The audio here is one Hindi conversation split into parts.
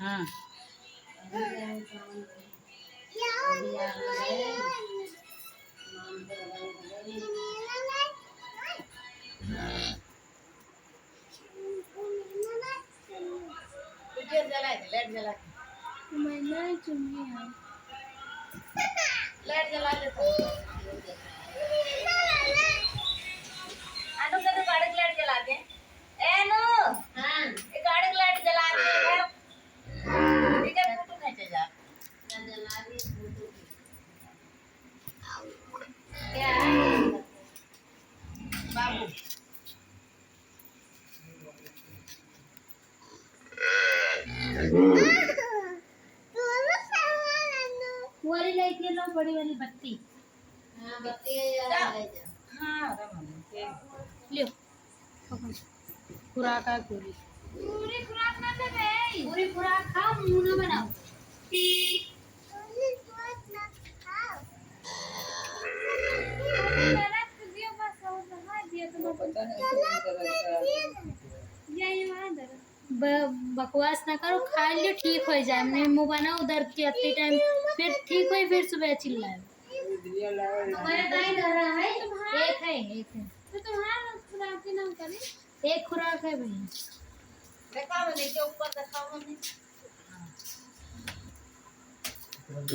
हाँ लाइट जला लाइट जला देता अनु का तो गाड़ी की लाइट जला दे ए नु हां ये गाड़ी की लाइट जला दे यार ठीक है फोटो खींचे जा जला दी फोटो क्या बाबू वाली लाइट ये लो बड़ी वाली बत्ती हां बत्ती है यार ले जा हां लियो खुराक है पूरी पूरी खुराक ना दे भाई पूरी खुराक खाओ मुंह ना बनाओ पूरी खुराक ना खाओ मेरा दियो बस और दवा दिया तो पता नहीं यही वादर बकवास ना करो खा लियो ठीक हो जाए नींबू बनाओ उधर के अति टाइम फिर ठीक हो फिर सुबह चिल्लाए तुम्हारा दाई डर रहा है तुम्हारा एक है तो तुम्हारा खुराक ना करे एक खुराक है भैया देखा मैंने के ऊपर देखा मैंने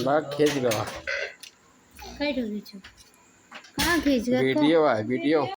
बात खींच गया कट हो गई छो कहां खींच गया वीडियो है वीडियो